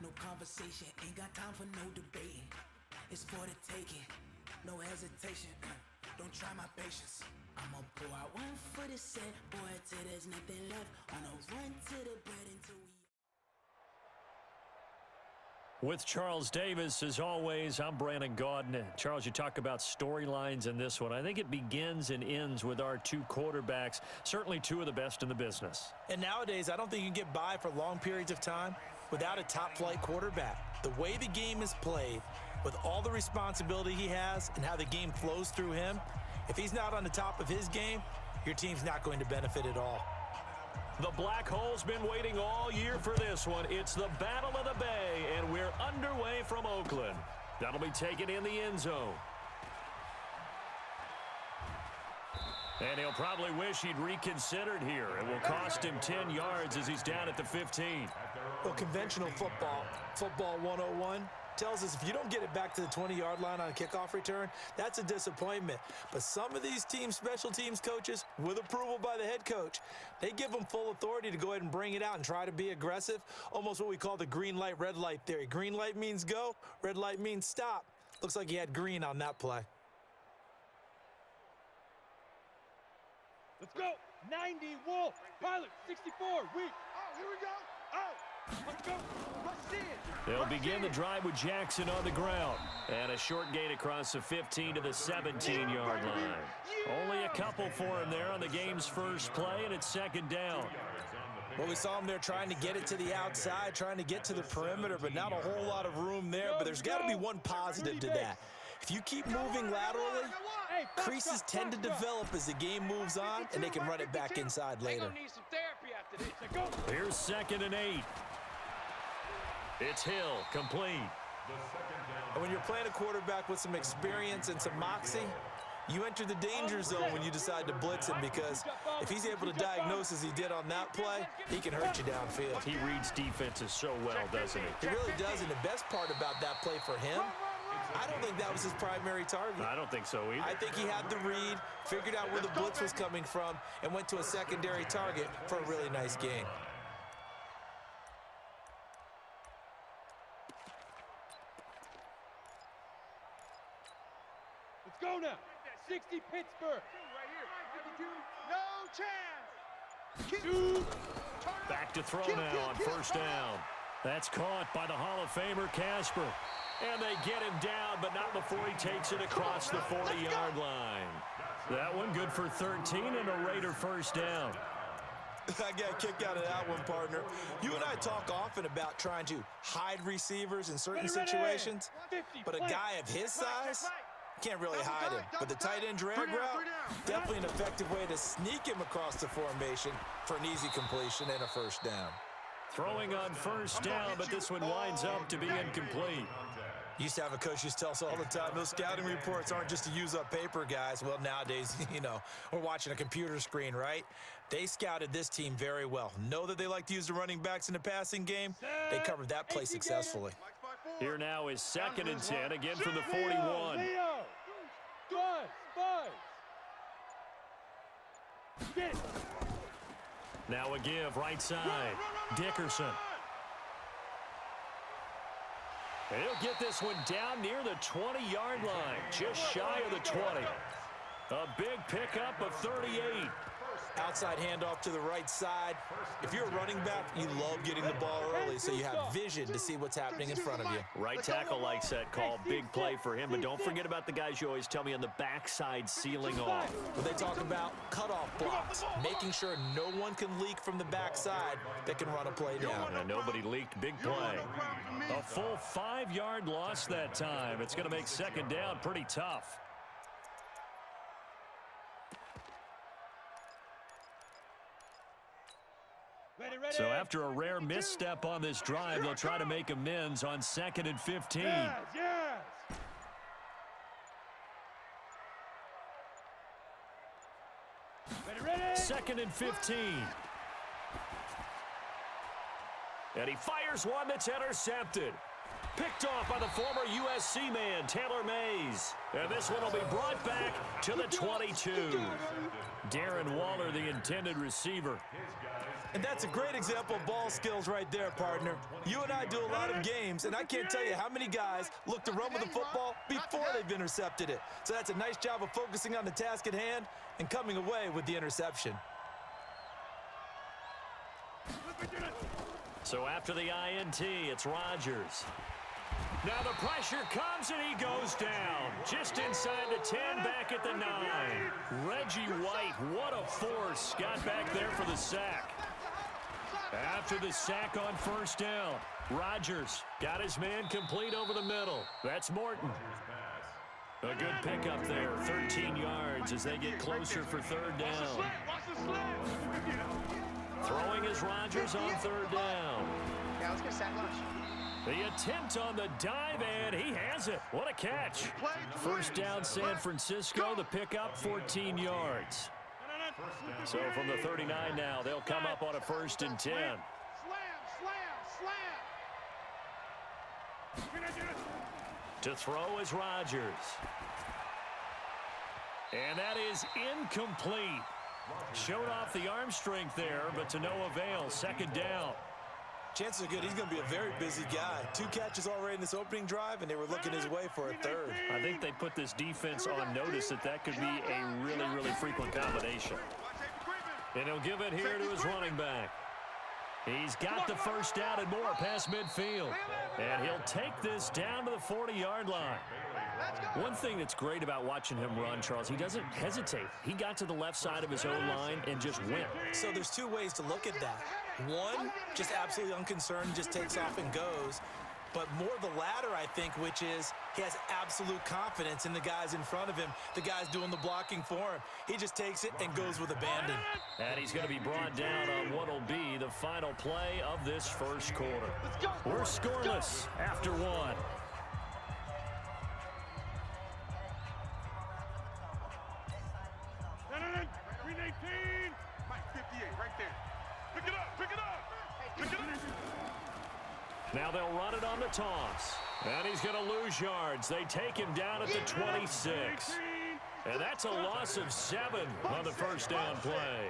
No conversation, ain't got time for no debating. It's for the taking, no hesitation. Don't try my patience. I'ma pour out one for the set, boy, till there's nothing left. On a run to the bread until we... With Charles Davis, as always, I'm Brandon Gaudin. Charles, you talk about storylines in this one. I think it begins and ends with our two quarterbacks, certainly two of the best in the business. And nowadays, I don't think you can get by for long periods of time without a top-flight quarterback. The way the game is played, with all the responsibility he has and how the game flows through him, if he's not on the top of his game, your team's not going to benefit at all. The Black Hole's been waiting all year for this one. It's the Battle of the Bay, and we're underway from Oakland. That'll be taken in the end zone. And he'll probably wish he'd reconsidered here. It will cost him 10 yards as he's down at the 15. Well, conventional football 101, tells us if you don't get it back to the 20-yard line on a kickoff return, that's a disappointment. But some of these team special teams coaches, with approval by the head coach, they give them full authority to go ahead and bring it out and try to be aggressive, almost what we call the green light, red light theory. Green light means go, red light means stop. Looks like he had green on that play. Let's go. 90, Wolf. Pilot, 64, weak. Oh, here we go. Oh, let's go. Let's see it. They'll begin the drive with Jackson on the ground. And a short gain across the 15 to the 17-yard line. Only a couple for him there on the game's first play, and it's second down. Well, we saw him there trying to get it to the outside, trying to get to the perimeter, but not a whole lot of room there. But there's got to be one positive to that. If you keep moving laterally, creases tend to develop as the game moves on, and they can run it back inside later. Here's 2nd and 8. It's Hill, complete. And when you're playing a quarterback with some experience and some moxie, you enter the danger zone when you decide to blitz him, because if he's able to diagnose as he did on that play, he can hurt you downfield. He reads defenses so well, doesn't he? He really does, and the best part about that play for him, I don't think that was his primary target. I don't think so either. I think he had the read, figured out where the blitz was coming from, and went to a secondary target for a really nice gain. Let's go now. 60 Pittsburgh. Right here. 52. No chance. Back to throw now on first down. That's caught by the Hall of Famer Casper. And they get him down, but not before he takes it across the 40-yard line. That one good for 13 and a Raider first down. I got a kick out of that one, partner. You and I talk often about trying to hide receivers in certain situations, but a guy of his size can't really hide him. But the tight end drag route, definitely an effective way to sneak him across the formation for an easy completion and a first down. Throwing on first down, but this one winds up to be incomplete. Used to have a coach used to tell us all the time, those scouting reports aren't just to use up paper, guys. Well, nowadays, we're watching a computer screen, right? They scouted this team very well. Know that they like to use the running backs in the passing game. They covered that play successfully. Here now is 2nd and 10, again from the 41. Now a give, right side. Dickerson. And he'll get this one down near the 20-yard line, just shy of the 20. A big pickup of 38. Outside handoff to the right side. If you're a running back, you love getting the ball early so you have vision to see what's happening in front of you. Right tackle likes that call. Big play for him. But don't forget about the guys you always tell me on the backside sealing off. When they talk about cutoff blocks, making sure no one can leak from the backside that can run a play down. And nobody leaked. Big play. A full 5-yard loss that time. It's going to make second down pretty tough. So after a rare misstep on this drive, they'll try to make amends on 2nd and 15. Second and 15. And he fires one that's intercepted. Picked off by the former USC man, Taylor Mays. And this one will be brought back to the 22. Darren Waller, the intended receiver. And that's a great example of ball skills right there, partner. You and I do a lot of games, and I can't tell you how many guys look to run with the football before they've intercepted it. So that's a nice job of focusing on the task at hand and coming away with the interception. So after the INT, it's Rodgers. Now the pressure comes and he goes down. Just inside the 10, back at the 9. Reggie White, what a force. Got back there for the sack. After the sack on first down, Rodgers got his man complete over the middle. That's Morton. A good pickup there, 13 yards as they get closer for third down. Throwing is Rodgers on third down. Yeah, let's get sack lunch. The attempt on the dive, and he has it. What a catch. First down, San Francisco. The pickup, 14 yards. So from the 39 now, they'll come up on a 1st and 10. To throw is Rodgers. And that is incomplete. Showed off the arm strength there, but to no avail. Second down. Chances are good he's going to be a very busy guy. 2 catches already in this opening drive, and they were looking his way for a third. I think they put this defense on notice that could be a really, really frequent combination. And he'll give it here to his running back. He's got the first down and more past midfield. And he'll take this down to the 40-yard line. One thing that's great about watching him run, Charles, he doesn't hesitate. He got to the left side of his own line and just went. So there's 2 ways to look at that. One, just absolutely unconcerned, just takes off and goes. But more the latter, I think, which is he has absolute confidence in the guys in front of him, the guys doing the blocking for him. He just takes it and goes with abandon. And he's going to be brought down on what will be the final play of this first quarter. We're scoreless after 1. Green 18. Mike 58 right there. Pick it up, pick it up. Pick it up. Now they'll run it on the toss. And he's going to lose yards. They take him down at the 26. And that's a loss of 7 on the first down play.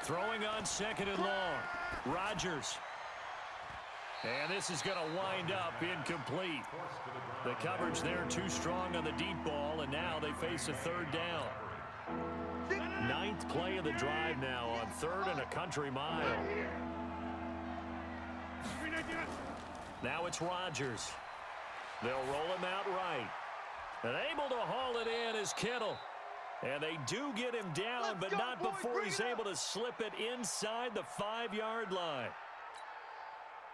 Throwing on 2nd and long. Rodgers. And this is going to wind up incomplete. The coverage there too strong on the deep ball, and now they face a 3rd down. 9th play of the drive now on 3rd and a country mile. Now it's Rodgers. They'll roll him out right. And able to haul it in is Kittle. And they do get him down, but not before he's able to slip it inside the 5-yard line.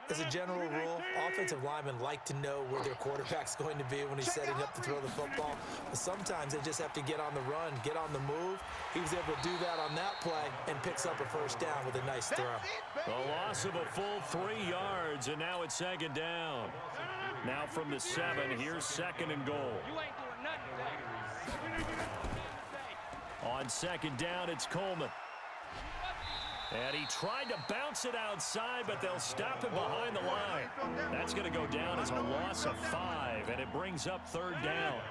As a general rule, offensive linemen like to know where their quarterback's going to be when he's setting up to throw the football. But sometimes they just have to get on the run, get on the move. He was able to do that on that play and picks up a first down with a nice throw. A loss of a full 3 yards, and now it's 2nd down. Now from the 7, here's 2nd and goal. You ain't doing nothing today. On 2nd down, it's Coleman. And he tried to bounce it outside, but they'll stop him behind the line. That's going to go down as a loss of 5, and it brings up 3rd down.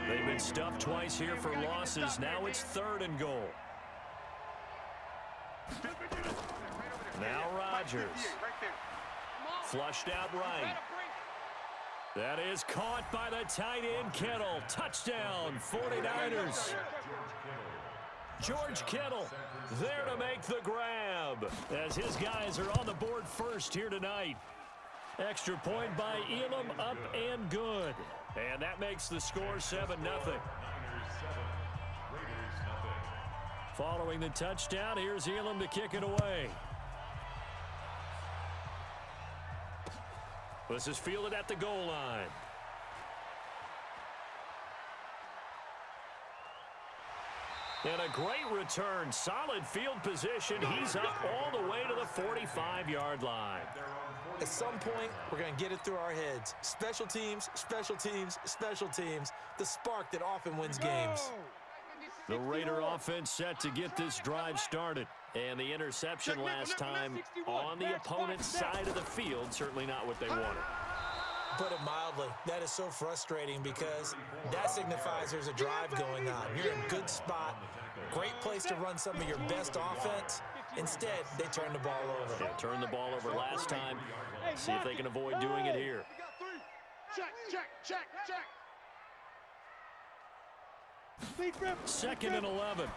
They've been stuffed twice here for losses. Now it's 3rd and goal. Now Rodgers. Flushed out right. That is caught by the tight end, Kittle. Touchdown, 49ers. George Kittle there to make the grab as his guys are on the board first here tonight. Extra point by Elam, up and good. And that makes the score 7-0. Following the touchdown, here's Elam to kick it away. This is fielded at the goal line. And a great return. Solid field position. He's up all the way to the 45-yard line. At some point, we're going to get it through our heads. Special teams, special teams, special teams. The spark that often wins games. The Raider offense set to get this drive started. And the interception last time on the opponent's side of the field, certainly not what they wanted. Put it mildly, that is so frustrating because that signifies there's a drive going on. You're in a good spot, great place to run some of your best offense. Instead, they turn the ball over. Yeah, turned the ball over last time. See if they can avoid doing it here. Second and 11.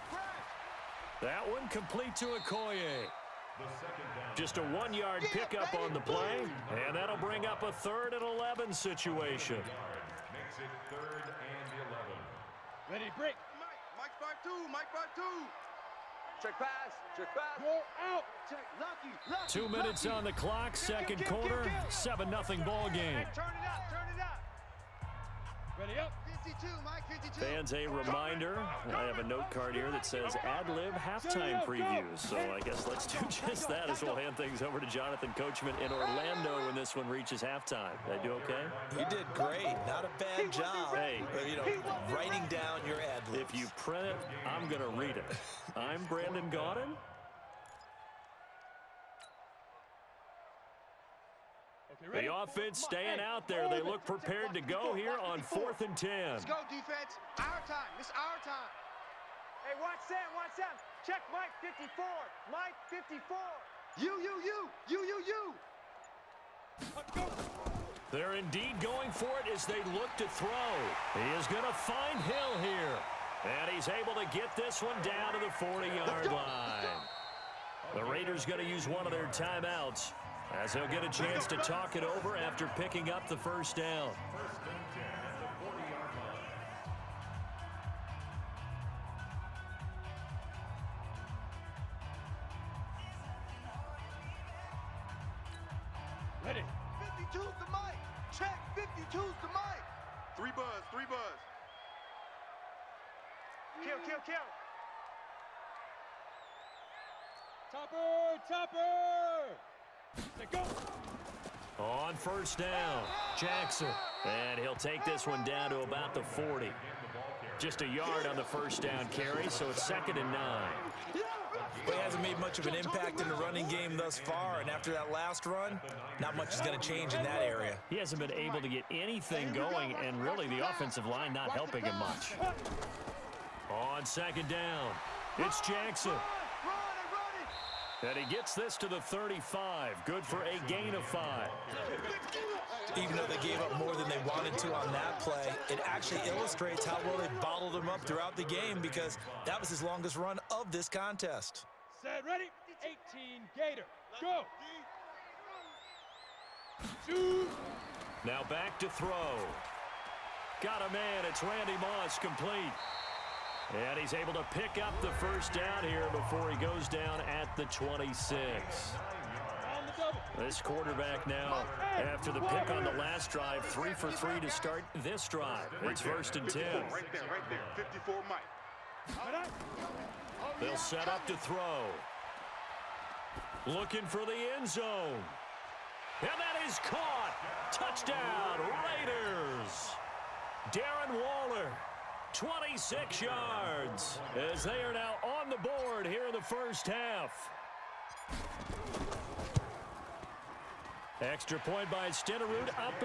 That one complete to Okoye. Just a 1-yard pickup on the play, and that'll bring up a 3rd and 11 situation. Makes it 3rd and 11. Ready, break. Mike 5-2, Mike 5-2. Check pass, Go out. Check, lucky. 2 minutes on the clock, second quarter, 7-0 ball game. Turn it up. Ready up. 52, Mike 52. Fans, a reminder, I have a note card here that says ad-lib halftime previews. So I guess let's do just that as we'll hand things over to Jonathan Coachman in Orlando when this one reaches halftime. Did I do okay? You did great. Not a bad job. Hey, writing down your ad-libs. if you print it, I'm going to read it. I'm Brandon Gaudin. The offense staying out there. They look prepared to go here on 4th and 10. Let's go, defense. Our time. It's our time. Hey, watch that. Check Mike 54. Mike 54. You. They're indeed going for it as they look to throw. He is going to find Hill here. And he's able to get this one down to the 40-yard line. The Raiders going to use one of their timeouts, as he'll get a chance to talk it over after picking up the first down. Ready. 52's the mic. Check. 52's the mic. 3 buzz. Kill. Topper. Say go. On first down, Jackson. And he'll take this one down to about the 40. Just a yard on the first down carry, so it's 2nd and 9. He hasn't made much of an impact in the running game thus far, and after that last run, not much is going to change in that area. He hasn't been able to get anything going, and really the offensive line not helping him much. On 2nd down, it's Jackson. And he gets this to the 35. Good for a gain of 5. Even though they gave up more than they wanted to on that play, it actually illustrates how well they bottled him up throughout the game because that was his longest run of this contest. Set, ready. 18 Gator. Go. 2. Now back to throw. Got a man. It's Randy Moss, complete. And he's able to pick up the first down here before he goes down at the 26. This quarterback now, after the pick on the last drive, 3 for 3 to start this drive. It's 1st and 10. Right there. 54 Mike. They'll set up to throw. Looking for the end zone. And that is caught. Touchdown, Raiders. Darren Waller, 26 yards, as they are now on the board here in the first half. Extra point by Stenerud up.